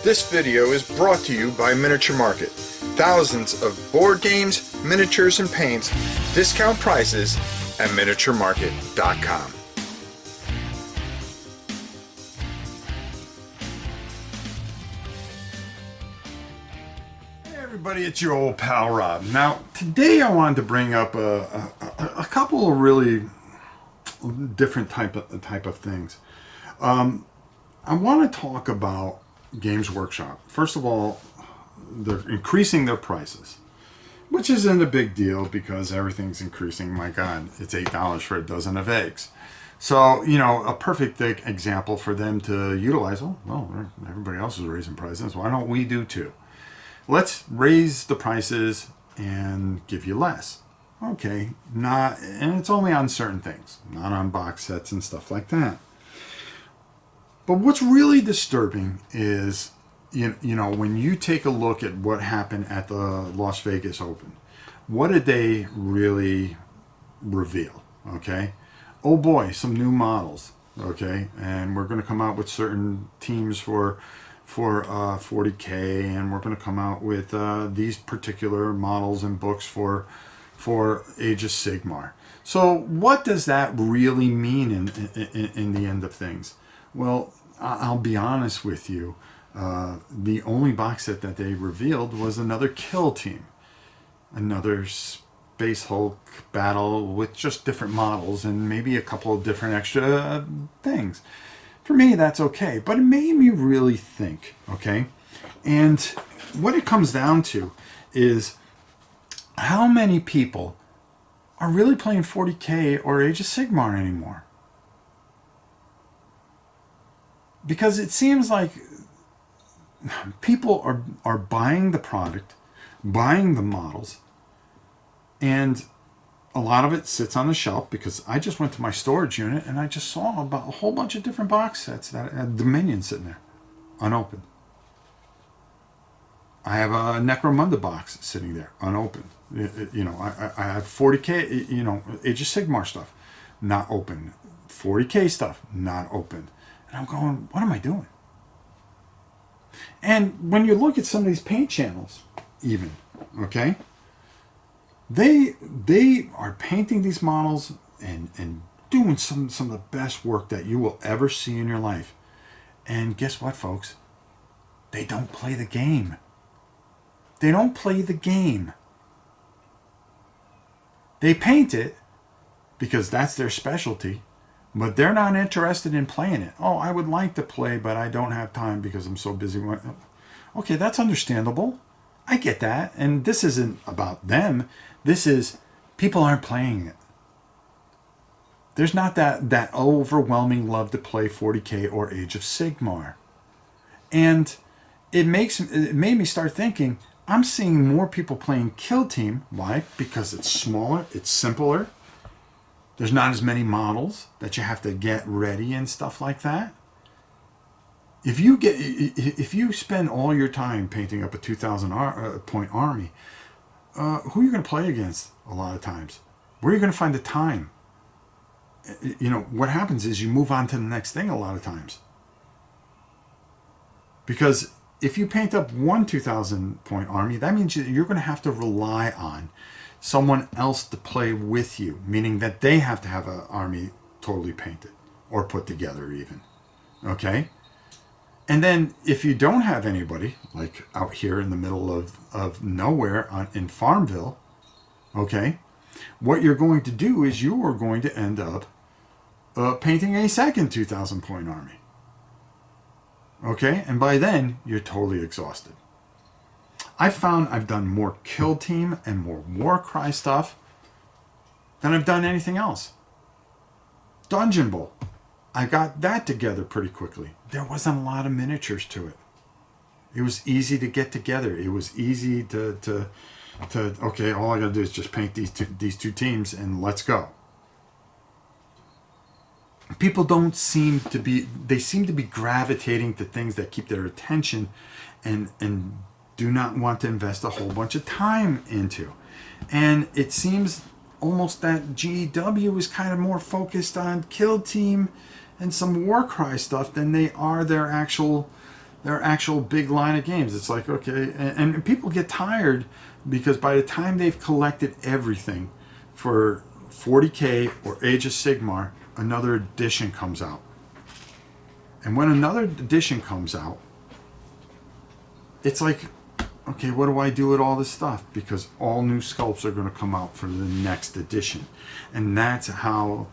This video is brought to you by Miniature Market. Thousands of board games, miniatures, and paints, discount prices at miniaturemarket.com. Hey everybody, it's your old pal Rob. Now, today I wanted to bring up a couple of really different type of things. I want to talk about Games Workshop. First of all, they're increasing their prices, which isn't a big deal because everything's increasing. My God, it's $8 for a dozen of eggs. So, you know, a perfect example for them to utilize. Well, everybody else is raising prices. Why don't we do too? Let's raise the prices and give you less. Okay, and it's only on certain things, not on box sets and stuff like that. But what's really disturbing is, you know, when you take a look at what happened at the Las Vegas Open, what did they really reveal? Okay, oh boy, some new models. Okay, and we're going to come out with certain teams for 40K, and we're going to come out with these particular models and books for Age of Sigmar. So what does that really mean in the end of things? Well, I'll be honest with you. The only box set that they revealed was another kill team. Another Space Hulk battle with just different models and maybe a couple of different extra things. For me, that's okay. But it made me really think, okay? And what it comes down to is how many people are really playing 40K or Age of Sigmar anymore? Because it seems like people are buying the product, buying the models, and a lot of it sits on the shelf because I just went to my storage unit and I just saw about a whole bunch of different box sets that had Dominion sitting there, unopened. I have a Necromunda box sitting there, unopened. You know, I have 40K, you know, Age of Sigmar stuff, not open. 40K stuff, not opened. And I'm going, what am I doing? And when you look at some of these paint channels, even, okay, they are painting these models and doing some of the best work that you will ever see in your life. And guess what, folks? They don't play the game. They don't play the game. They paint it because that's their specialty, but they're not interested in playing it. Oh, I would like to play, but I don't have time because I'm so busy. Okay, that's understandable. I get that. And this isn't about them. This is people aren't playing it. There's not that overwhelming love to play 40K or Age of Sigmar. And it made me start thinking, I'm seeing more people playing Kill Team. Why? Because it's smaller, it's simpler. There's not as many models that you have to get ready and stuff like that. If you spend all your time painting up a 2,000 point army, who are you going to play against a lot of times? Where are you going to find the time? You know, what happens is you move on to the next thing a lot of times. Because if you paint up one 2,000 point army, that means you're going to have to rely on someone else to play with you, meaning that they have to have an army totally painted or put together even. Okay? And then if you don't have anybody, like out here in the middle of nowhere in Farmville, okay, what you're going to do is you are going to end up painting a second 2,000 point army. Okay? And by then, you're totally exhausted. I found I've done more Kill Team and more Warcry stuff than I've done anything else. Dungeon Bowl. I got that together pretty quickly. There wasn't a lot of miniatures to it. It was easy to get together. It was easy to okay, all I got to do is just paint these two teams and let's go. People seem to be gravitating to things that keep their attention and do not want to invest a whole bunch of time into. And it seems almost that GW is kind of more focused on Kill Team and some Warcry stuff than they are their actual their actual big line of games. It's like, okay, and people get tired because by the time they've collected everything for 40K or Age of Sigmar, another edition comes out. And when another edition comes out, it's like, okay, what do I do with all this stuff? Because all new sculpts are going to come out for the next edition. And that's how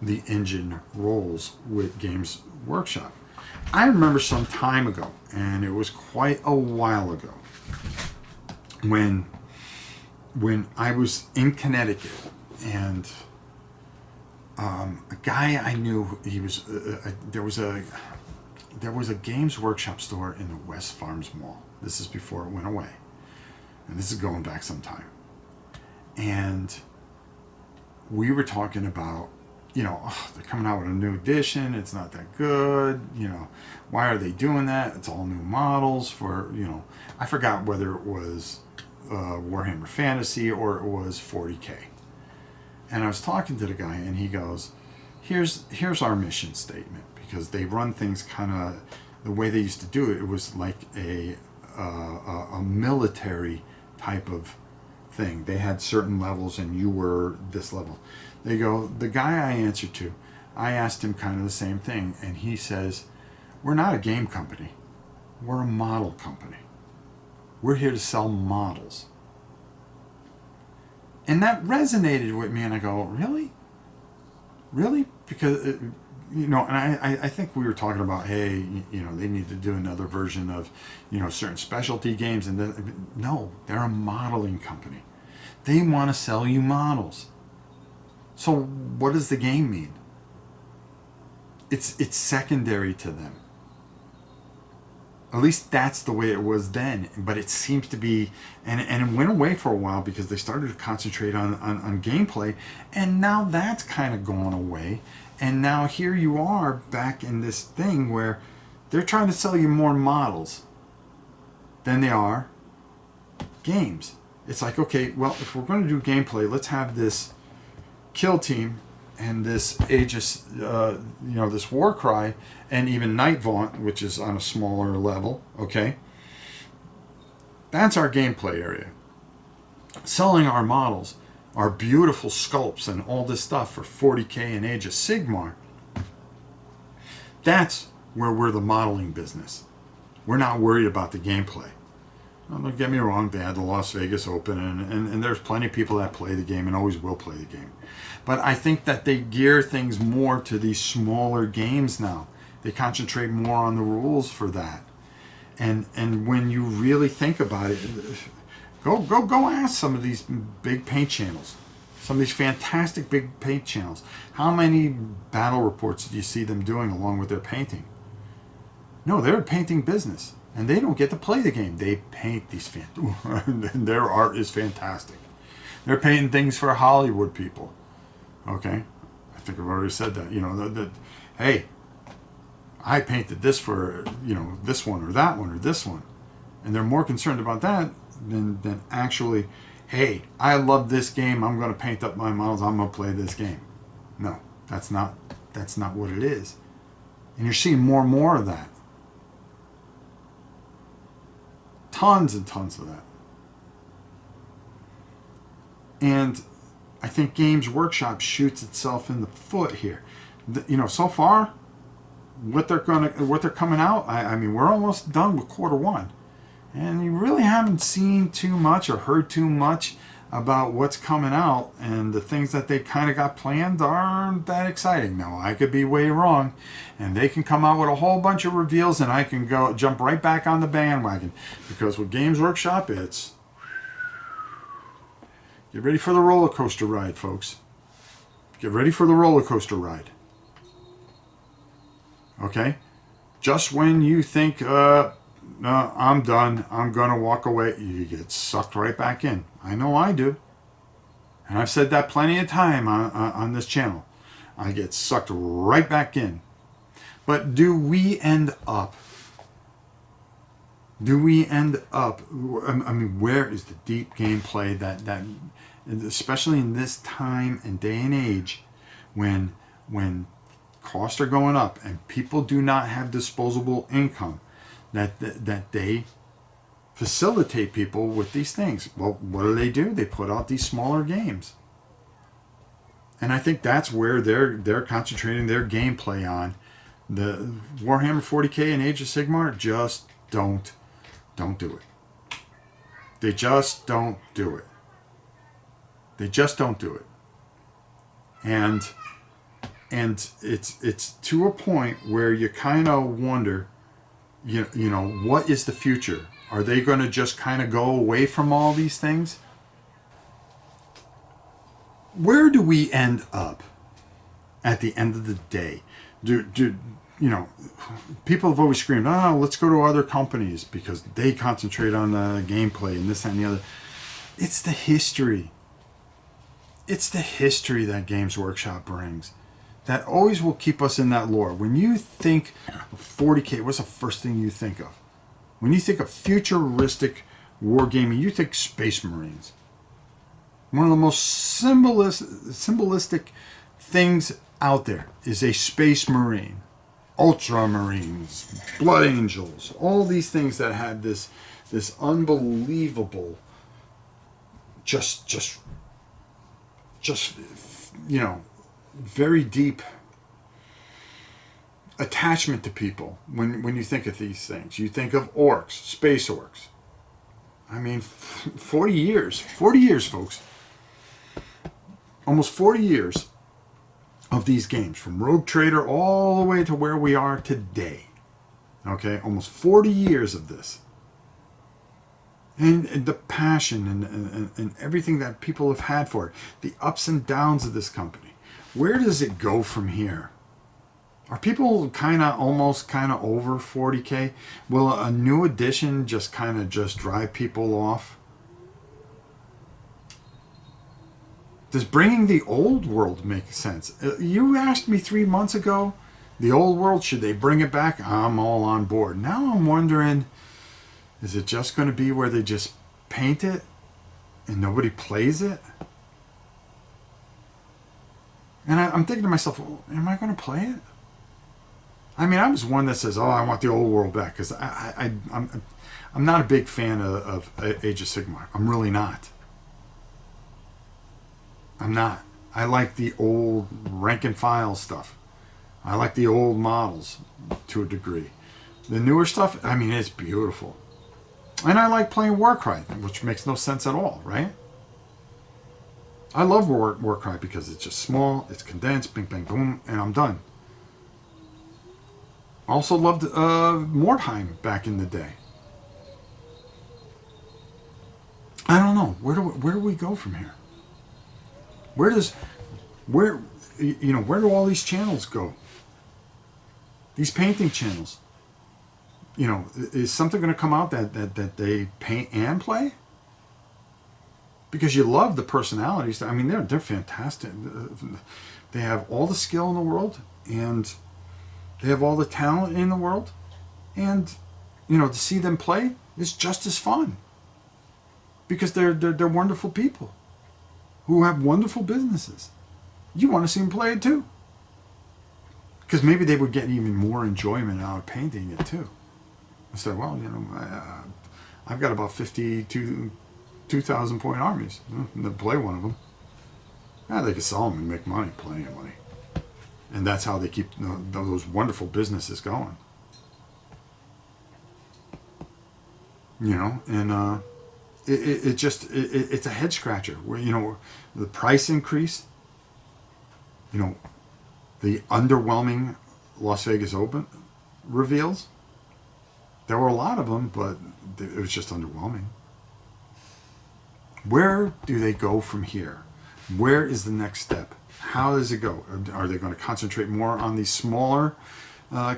the engine rolls with Games Workshop. I remember some time ago, and it was quite a while ago, when I was in Connecticut, and a guy I knew, he was there was a Games Workshop store in the West Farms Mall. This is before it went away, and this is going back some time. And we were talking about, oh, they're coming out with a new edition. It's not that good. Why are they doing that? It's all new models for, I forgot whether it was Warhammer Fantasy or it was 40K. And I was talking to the guy, and he goes, here's our mission statement, because they run things kind of the way they used to do it. It was like a military type of thing. They had certain levels, and you were this level. They go, the guy I answered to, I asked him kind of the same thing, and he says, we're not a game company. We're a model company. We're here to sell models. And that resonated with me, and I go, really? Really? Because, and I think we were talking about, hey, they need to do another version of, certain specialty games. And then, no, they're a modeling company. They want to sell you models. So what does the game mean? It's secondary to them. At least that's the way it was then. But it seems to be, and it went away for a while because they started to concentrate on gameplay, and now that's kind of gone away. And now here you are back in this thing where they're trying to sell you more models than they are games. It's like, okay, well, if we're going to do gameplay, let's have this kill team and this Aegis, this War Cry, and even Night Vaunt, which is on a smaller level, okay? That's our gameplay area. Selling our models, our beautiful sculpts and all this stuff for 40K and Age of Sigmar, that's where we're the modeling business. We're not worried about the gameplay. Now, don't get me wrong, they had the Las Vegas Open, and there's plenty of people that play the game and always will play the game. But I think that they gear things more to these smaller games now. They concentrate more on the rules for that. And when you really think about it, go ask some of these big paint channels. Some of these fantastic big paint channels. How many battle reports do you see them doing along with their painting? No, they're a painting business. And they don't get to play the game. They paint these their art is fantastic. They're painting things for Hollywood people. Okay? I think I've already said that. Hey, I painted this for, this one or that one or this one. And they're more concerned about that than actually, hey, I love this game. I'm going to paint up my models. I'm going to play this game. No, that's not what it is. And you're seeing more and more of that. Tons and tons of that. And I think Games Workshop shoots itself in the foot here. So far, what they're coming out, I mean, we're almost done with Q1. And you really haven't seen too much or heard too much about what's coming out, and the things that they kind of got planned aren't that exciting. Now, I could be way wrong, and they can come out with a whole bunch of reveals, and I can jump right back on the bandwagon, because with Games Workshop, it's get ready for the roller coaster ride, folks. Get ready for the roller coaster ride. Okay? Just when you think, no, I'm done, I'm going to walk away, you get sucked right back in. I know I do. And I've said that plenty of time on this channel. I get sucked right back in. But do we end up? I mean, where is the deep gameplay that especially in this time and day and age when costs are going up and people do not have disposable income? that they facilitate people with these things. Well, what do? They put out these smaller games. And I think that's where they're concentrating their gameplay on. The Warhammer 40K and Age of Sigmar just don't do it. They just don't do it. They just don't do it. And it's to a point where you kind of wonder, you know, what is the future? Are they going to just kind of go away from all these things? Where do we end up at the end of the day? Do you know, people have always screamed, oh, let's go to other companies because they concentrate on the gameplay and this, that, and the other. It's the history. It's the history that Games Workshop brings that always will keep us in that lore. When you think of 40K, what's the first thing you think of? When you think of futuristic wargaming, you think Space Marines. One of the most symbolistic things out there is a Space Marine. Ultramarines, Blood Angels, all these things that had this unbelievable, just you know, very deep attachment to people. When you think of these things, you think of orcs, space orcs. I mean, 40 years, folks. Almost 40 years of these games, from Rogue Trader all the way to where we are today. Okay, almost 40 years of this. And the passion and everything that people have had for it, the ups and downs of this company. Where does it go from here? Are people almost over 40K? Will a new edition just drive people off? Does bringing the old world make sense? You asked me 3 months ago, the old world, should they bring it back? I'm all on board. Now I'm wondering, is it just going to be where they just paint it and nobody plays it? And I'm thinking to myself, well, am I going to play it? I mean, I was one that says, oh, I want the old world back, because I'm not a big fan of Age of Sigmar. I'm really not. I'm not. I like the old rank and file stuff. I like the old models to a degree. The newer stuff, I mean, it's beautiful. And I like playing Warcry, which makes no sense at all, right? I love Warcry because it's just small, it's condensed, bing, bang, boom, and I'm done. I also loved Mordheim back in the day. I don't know. Where do we go from here? Where do all these channels go? These painting channels. You know, is something going to come out that they paint and play? Because you love the personalities. I mean, they're fantastic. They have all the skill in the world, and they have all the talent in the world, and you know, to see them play is just as fun. Because they're wonderful people who have wonderful businesses. You want to see them play it too. Because maybe they would get even more enjoyment out of painting it too. Instead, well, you know, I've got about 2,000 point armies. They'll play one of them. Yeah, they could sell them and make money, plenty of money. And that's how they keep those wonderful businesses going. You know, and it's a head scratcher. Where, you know, the price increase, you know, the underwhelming Las Vegas Open reveals. There were a lot of them, but it was just underwhelming. Where do they go from here? Where is the next step? How does it go? Are they going to concentrate more on these smaller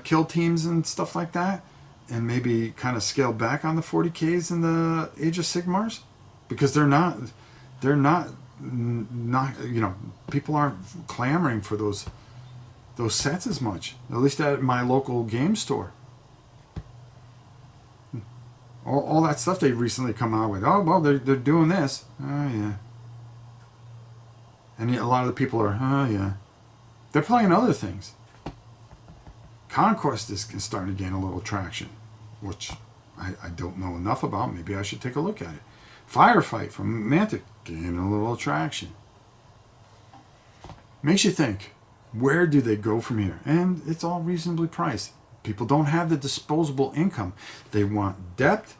kill teams and stuff like that? And maybe kind of scale back on the 40Ks and the Age of Sigmars? Because they're not, you know, people aren't clamoring for those sets as much. At least at my local game store. All that stuff they recently come out with. Oh, well, they're doing this. Oh, yeah. And a lot of the people are, oh, yeah. They're playing other things. Conquest is starting to gain a little traction. which I don't know enough about. Maybe I should take a look at it. Firefight from Mantic, gaining a little traction. Makes you think, where do they go from here? And it's all reasonably priced. People don't have the disposable income. They want depth.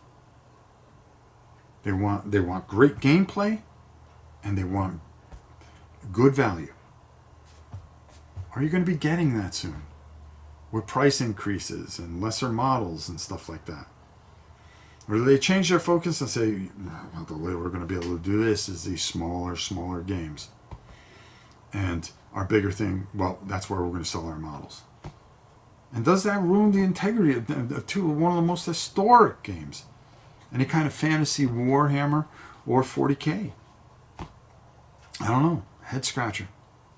They want great gameplay, and they want good value. Are you going to be getting that soon? With price increases and lesser models and stuff like that? Or do they change their focus and say, well, the way we're going to be able to do this is these smaller games. And our bigger thing, well, that's where we're going to sell our models. And does that ruin the integrity of one of the most historic games? Any kind of fantasy Warhammer or 40K? I don't know. Head scratcher.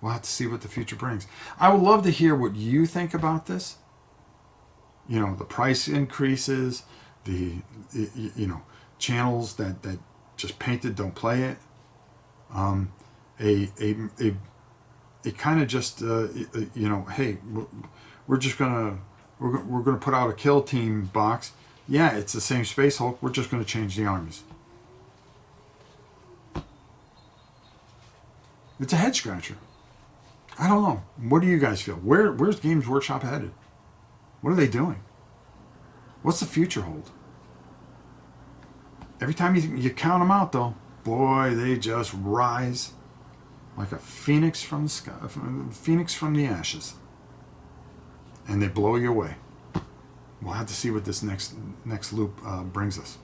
We'll have to see what the future brings. I would love to hear what you think about this. You know, the price increases, the channels that just painted don't play it. It kind of just hey, we're gonna put out a kill team box. Yeah, it's the same Space Hulk. We're just gonna change the armies. It's a head scratcher. I don't know. What do you guys feel? Where's Games Workshop headed? What are they doing? What's the future hold? Every time you count them out, though, boy, they just rise like a phoenix from the sky, phoenix from the ashes, and they blow you away. We'll have to see what this next loop brings us.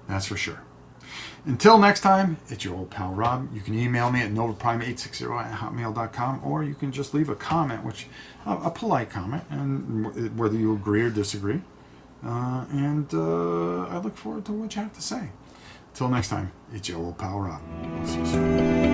That's for sure. Until next time, it's your old pal Rob. You can email me at novaprime860@hotmail.com, or you can just leave a comment, a polite comment, and whether you agree or disagree. And I look forward to what you have to say. Until next time, it's your old pal Rob. I'll see you soon.